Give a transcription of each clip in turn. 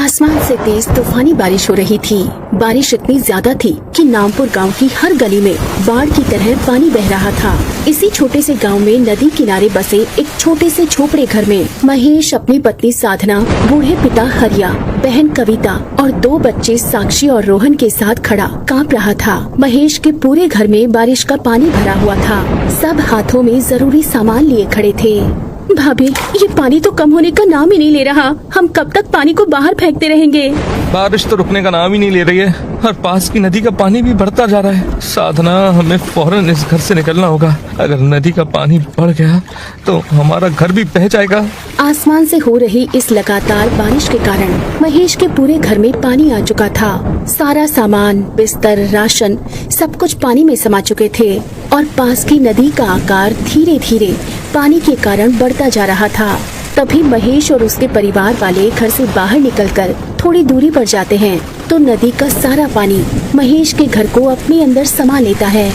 आसमान से तेज तूफानी बारिश हो रही थी। बारिश इतनी ज्यादा थी कि नामपुर गांव की हर गली में बाढ़ की तरह पानी बह रहा था। इसी छोटे से गांव में नदी किनारे बसे एक छोटे से झोपड़े घर में महेश अपनी पत्नी साधना, बूढ़े पिता हरिया, बहन कविता और 2 बच्चे साक्षी और रोहन के साथ खड़ा कांप रहा था। महेश के पूरे घर में बारिश का पानी भरा हुआ था। सब हाथों में जरूरी सामान लिए खड़े थे। भाभी, ये पानी तो कम होने का नाम ही नहीं ले रहा। हम कब तक पानी को बाहर फेंकते रहेंगे? बारिश तो रुकने का नाम ही नहीं ले रही है और पास की नदी का पानी भी बढ़ता जा रहा है। साधना, हमें फौरन इस घर से निकलना होगा। अगर नदी का पानी बढ़ गया तो हमारा घर भी बह जाएगा। आसमान से हो रही इस लगातार बारिश के कारण महेश के पूरे घर में पानी आ चुका था। सारा सामान, बिस्तर, राशन सब कुछ पानी में समा चुके थे और पास की नदी का आकार धीरे धीरे पानी के कारण बढ़ता जा रहा था। तभी महेश और उसके परिवार वाले घर से बाहर निकलकर थोड़ी दूरी पर जाते हैं तो नदी का सारा पानी महेश के घर को अपने अंदर समा लेता है।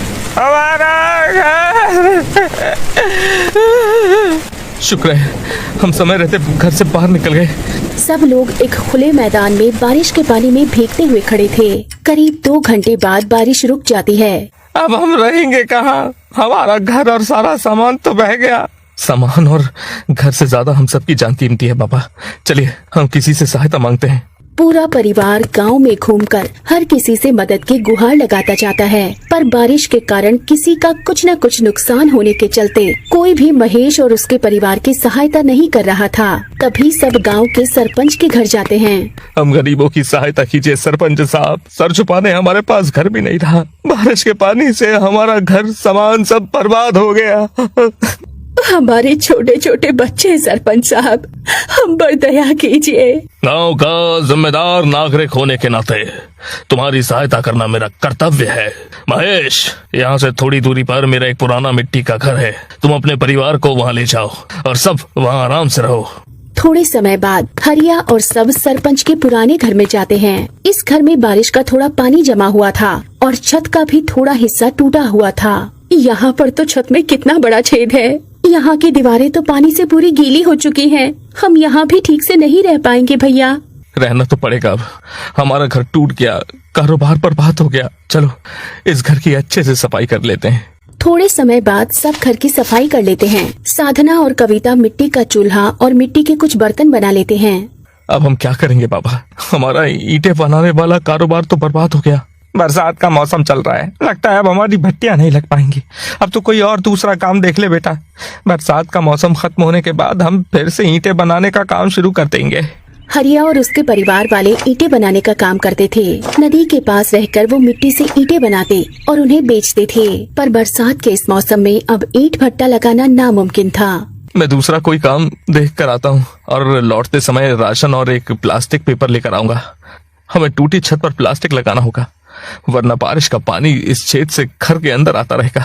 शुक्र है हम समय रहते घर से बाहर निकल गए। सब लोग एक खुले मैदान में बारिश के पानी में भीगते हुए खड़े थे। करीब 2 घंटे बाद बारिश रुक जाती है। अब हम रहेंगे कहाँ? हमारा घर और सारा सामान तो बह गया। सामान और घर से ज्यादा हम सबकी जान कीमती है बाबा। चलिए हम किसी से सहायता मांगते हैं। पूरा परिवार गांव में घूमकर हर किसी से मदद की गुहार लगाता जाता है, पर बारिश के कारण किसी का कुछ न कुछ नुकसान होने के चलते कोई भी महेश और उसके परिवार की सहायता नहीं कर रहा था। तभी सब गांव के सरपंच के घर जाते हैं। हम गरीबों की सहायता कीजिए सरपंच साहब। सर छुपाने हमारे पास घर भी नहीं रहा। बारिश के पानी से हमारा घर सामान सब बर्बाद हो गया। हमारे छोटे छोटे बच्चे सरपंच साहब, हम पर दया कीजिए। गांव का जिम्मेदार नागरिक होने के नाते तुम्हारी सहायता करना मेरा कर्तव्य है। महेश, यहाँ से थोड़ी दूरी पर मेरा एक पुराना मिट्टी का घर है। तुम अपने परिवार को वहाँ ले जाओ और सब वहाँ आराम से रहो। थोड़े समय बाद हरिया और सब सरपंच के पुराने घर में जाते हैं। इस घर में बारिश का थोड़ा पानी जमा हुआ था और छत का भी थोड़ा हिस्सा टूटा हुआ था। यहाँ पर तो छत में कितना बड़ा छेद है। यहाँ की दीवारें तो पानी से पूरी गीली हो चुकी हैं। हम यहाँ भी ठीक से नहीं रह पाएंगे भैया। रहना तो पड़ेगा। अब हमारा घर टूट गया, कारोबार बर्बाद हो गया। चलो इस घर की अच्छे से सफाई कर लेते हैं। थोड़े समय बाद सब घर की सफाई कर लेते हैं। साधना और कविता मिट्टी का चूल्हा और मिट्टी के कुछ बर्तन बना लेते हैं। अब हम क्या करेंगे बाबा? हमारा ईंटें बनाने वाला कारोबार तो बर्बाद हो गया। बरसात का मौसम चल रहा है, लगता है अब हमारी भट्टियां नहीं लग पाएंगी। अब तो कोई और दूसरा काम देख ले बेटा। बरसात का मौसम खत्म होने के बाद हम फिर से ईंटें बनाने का काम शुरू कर देंगे। हरिया और उसके परिवार वाले ईंटें बनाने का काम करते थे। नदी के पास रहकर वो मिट्टी से ईंटें बनाते और उन्हें बेचते थे। पर बरसात के इस मौसम में अब ईंट भट्टा लगाना नामुमकिन था। मैं दूसरा कोई काम देख कर आता हूँ और लौटते समय राशन और एक प्लास्टिक पेपर लेकर आऊंगा। हमें टूटी छत पर प्लास्टिक लगाना होगा, वरना बारिश का पानी इस छेद से घर के अंदर आता रहेगा।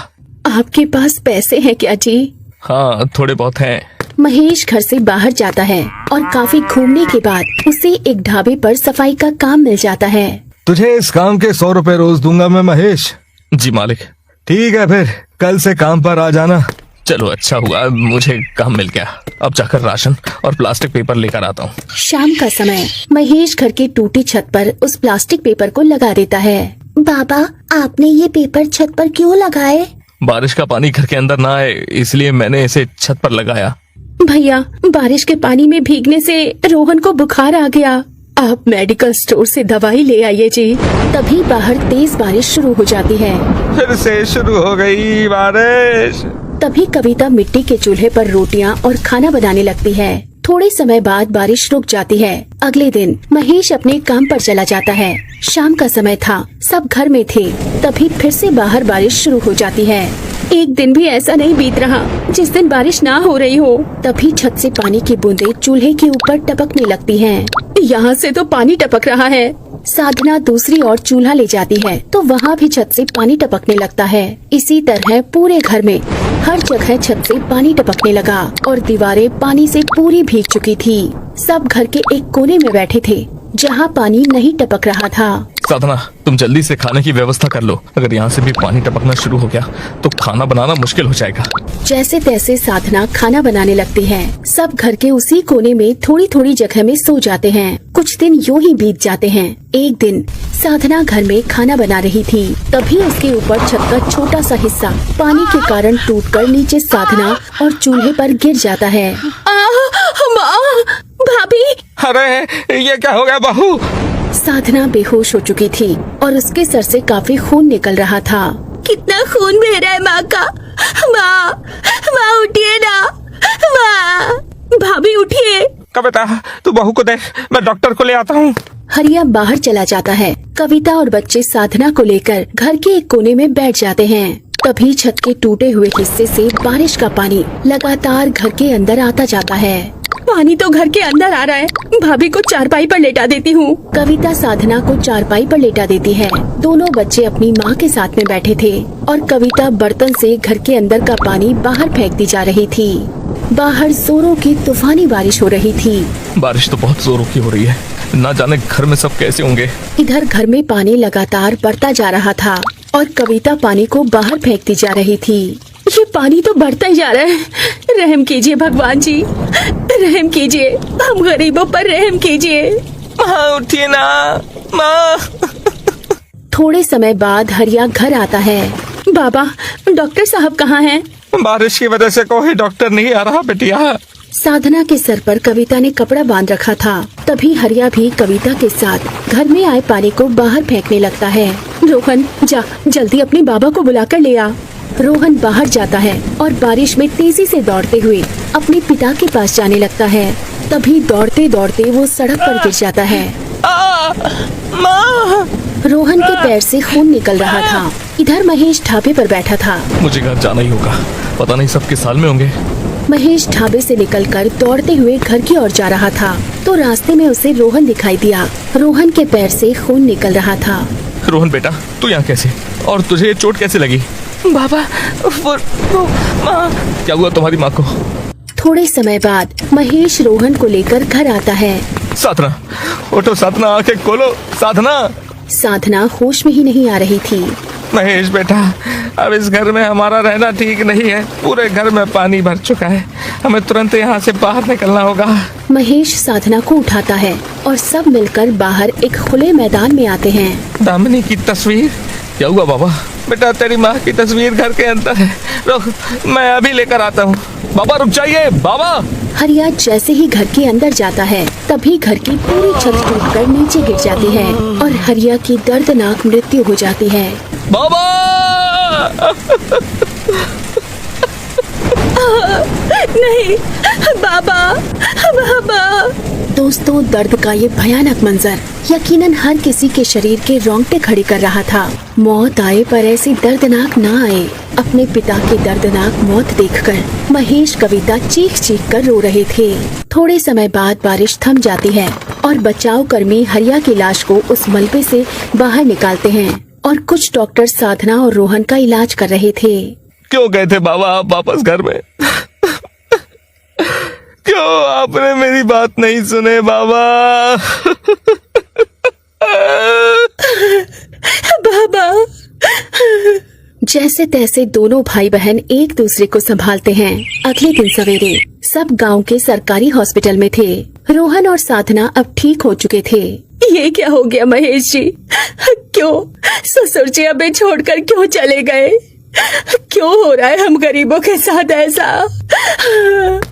आपके पास पैसे हैं क्या जी? हाँ, थोड़े बहुत हैं। महेश घर से बाहर जाता है और काफी घूमने के बाद उसे एक ढाबे पर सफाई का काम मिल जाता है। तुझे इस काम के 100 रुपए रोज दूंगा मैं महेश। जी मालिक। ठीक है, फिर कल से काम पर आ जाना। चलो अच्छा हुआ मुझे काम मिल गया। अब जाकर राशन और प्लास्टिक पेपर लेकर आता हूँ। शाम का समय महेश घर की टूटी छत पर उस प्लास्टिक पेपर को लगा देता है। बाबा, आपने ये पेपर छत पर क्यों लगाए? बारिश का पानी घर के अंदर ना आए इसलिए मैंने इसे छत पर लगाया। भैया, बारिश के पानी में भीगने से रोहन को बुखार आ गया। आप मेडिकल स्टोर से दवाई ले आइए जी। तभी बाहर तेज बारिश शुरू हो जाती है। फिर से शुरू हो गई बारिश। तभी कविता मिट्टी के चूल्हे पर रोटियां और खाना बनाने लगती है। थोड़े समय बाद बारिश रुक जाती है। अगले दिन महेश अपने काम पर चला जाता है। शाम का समय था, सब घर में थे। तभी फिर से बाहर बारिश शुरू हो जाती है। एक दिन भी ऐसा नहीं बीत रहा जिस दिन बारिश ना हो रही हो। तभी छत से पानी की बूंदें चूल्हे के ऊपर टपकने लगती हैं। यहाँ से तो पानी टपक रहा है। साधना दूसरी ओर चूल्हा ले जाती है तो वहाँ भी छत से पानी टपकने लगता है। इसी तरह पूरे घर में हर जगह छत से पानी टपकने लगा और दीवारें पानी से पूरी भीग चुकी थी। सब घर के एक कोने में बैठे थे जहाँ पानी नहीं टपक रहा था। साधना, तुम जल्दी से खाने की व्यवस्था कर लो। अगर यहाँ से भी पानी टपकना शुरू हो गया तो खाना बनाना मुश्किल हो जाएगा। जैसे तैसे साधना खाना बनाने लगती है। सब घर के उसी कोने में थोड़ी थोड़ी जगह में सो जाते हैं। कुछ दिन यूं ही बीत जाते हैं। एक दिन साधना घर में खाना बना रही थी, तभी उसके ऊपर छत का छोटा सा हिस्सा पानी के कारण टूटकर नीचे साधना और चूल्हे पर गिर जाता है। माँ, भाभी! अरे ये क्या हो गया बहू? साधना बेहोश हो चुकी थी और उसके सर से काफी खून निकल रहा था। कितना खून बह रहा है माँ का। माँ, माँ उठिए ना। माँ, भाभी उठिए। कविता, तू बहू को देख, मैं डॉक्टर को ले आता हूँ। हरिया बाहर चला जाता है। कविता और बच्चे साधना को लेकर घर के एक कोने में बैठ जाते हैं। तभी छत के टूटे हुए हिस्से से बारिश का पानी लगातार घर के अंदर आता जाता है। पानी तो घर के अंदर आ रहा है, भाभी को चारपाई पर लेटा देती हूँ। कविता साधना को चारपाई पर लेटा देती है। दोनों बच्चे अपनी माँ के साथ में बैठे थे और कविता बर्तन से घर के अंदर का पानी बाहर फेंकती जा रही थी। बाहर जोरों की तूफानी बारिश हो रही थी। बारिश तो बहुत जोरों की हो रही है, ना जाने घर में सब कैसे होंगे। इधर घर में पानी लगातार बढ़ता जा रहा था और कविता पानी को बाहर फेंकती जा रही थी। ये पानी तो बढ़ता ही जा रहा है। रहम कीजिए भगवान जी, रहम कीजिए, हम गरीबों पर रहम कीजिए। माँ उठिए ना, माँ। थोड़े समय बाद हरिया घर आता है। बाबा, डॉक्टर साहब कहाँ हैं? बारिश की वजह से कोई डॉक्टर नहीं आ रहा बेटिया। साधना के सर पर कविता ने कपड़ा बांध रखा था। तभी हरिया भी कविता के साथ घर में आए पानी को बाहर फेंकने लगता है। रोहन, जा जल्दी अपने बाबा को बुलाकर ले आ। रोहन बाहर जाता है और बारिश में तेजी से दौड़ते हुए अपने पिता के पास जाने लगता है। तभी दौड़ते दौड़ते वो सड़क पर गिर जाता है। माँ! रोहन के पैर से खून निकल रहा था। इधर महेश ढाबे पर बैठा था। मुझे घर जाना ही होगा, पता नहीं सब किस हाल में होंगे। महेश ढाबे से निकलकर दौड़ते हुए घर की ओर जा रहा था तो रास्ते में उसे रोहन दिखाई दिया। रोहन के पैर से खून निकल रहा था। रोहन बेटा, तू यहाँ कैसे, और तुझे चोट कैसे लगी? बाबा, वो माँ। क्या हुआ तुम्हारी माँ को? थोड़े समय बाद महेश रोहन को लेकर घर आता है। साधना, उठो साधना, आंखें खोलो साधना। साधना होश में ही नहीं आ रही थी। महेश बेटा, अब इस घर में हमारा रहना ठीक नहीं है। पूरे घर में पानी भर चुका है, हमें तुरंत यहाँ से बाहर निकलना होगा। महेश साधना को उठाता है और सब मिलकर बाहर एक खुले मैदान में आते हैं। दामिनी की तस्वीर? क्या हुआ बाबा? बेटा, तेरी माँ की तस्वीर घर के अंदर है, रुक, मैं अभी लेकर आता हूँ। बाबा रुक जाइए, बाबा। हरिया जैसे ही घर के अंदर जाता है तभी घर की पूरी छत टूटकर नीचे गिर जाती है और हरिया की दर्दनाक मृत्यु हो जाती है। बाबा! नहीं, बाबा, बाबा। दोस्तों, दर्द का ये भयानक मंजर यकीनन हर किसी के शरीर के रोंगटे खड़े कर रहा था। मौत आए पर ऐसी दर्दनाक ना आए। अपने पिता की दर्दनाक मौत देखकर महेश कविता चीख चीख कर रो रहे थे। थोड़े समय बाद बारिश थम जाती है और बचाव कर्मी हरिया की लाश को उस मलबे से बाहर निकालते हैं और कुछ डॉक्टर साधना और रोहन का इलाज कर रहे थे। क्यों गए थे बाबा आप वापस घर में? क्यों आपने मेरी बात नहीं सुने बाबा? बाबा। जैसे तैसे दोनों भाई बहन एक दूसरे को संभालते हैं। अगले दिन सवेरे सब गांव के सरकारी हॉस्पिटल में थे। रोहन और साधना अब ठीक हो चुके थे। ये क्या हो गया महेश जी? क्यों ससुर जी हमें छोड़कर क्यों चले गए? क्यों हो रहा है हम गरीबों के साथ ऐसा?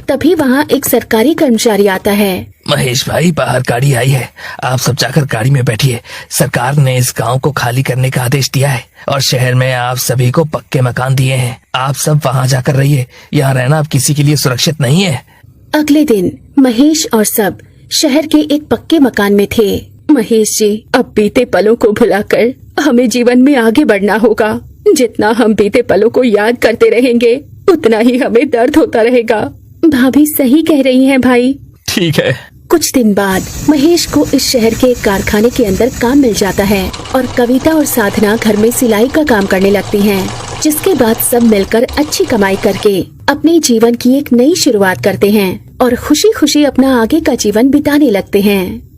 तभी वहाँ एक सरकारी कर्मचारी आता है। महेश भाई, बाहर गाड़ी आई है, आप सब जाकर गाड़ी में बैठिए। सरकार ने इस गांव को खाली करने का आदेश दिया है और शहर में आप सभी को पक्के मकान दिए हैं। आप सब वहां जाकर रहिए, यहाँ रहना अब किसी के लिए सुरक्षित नहीं है। अगले दिन महेश और सब शहर के एक पक्के मकान में थे। महेश जी, अब बीते पलों को भुलाकर हमें जीवन में आगे बढ़ना होगा। जितना हम बीते पलों को याद करते रहेंगे उतना ही हमें दर्द होता रहेगा। भाभी सही कह रही हैं भाई। ठीक है। कुछ दिन बाद महेश को इस शहर के एक कारखाने के अंदर काम मिल जाता है और कविता और साधना घर में सिलाई का काम करने लगती हैं, जिसके बाद सब मिलकर अच्छी कमाई करके अपने जीवन की एक नई शुरुआत करते हैं और खुशी खुशी अपना आगे का जीवन बिताने लगते हैं।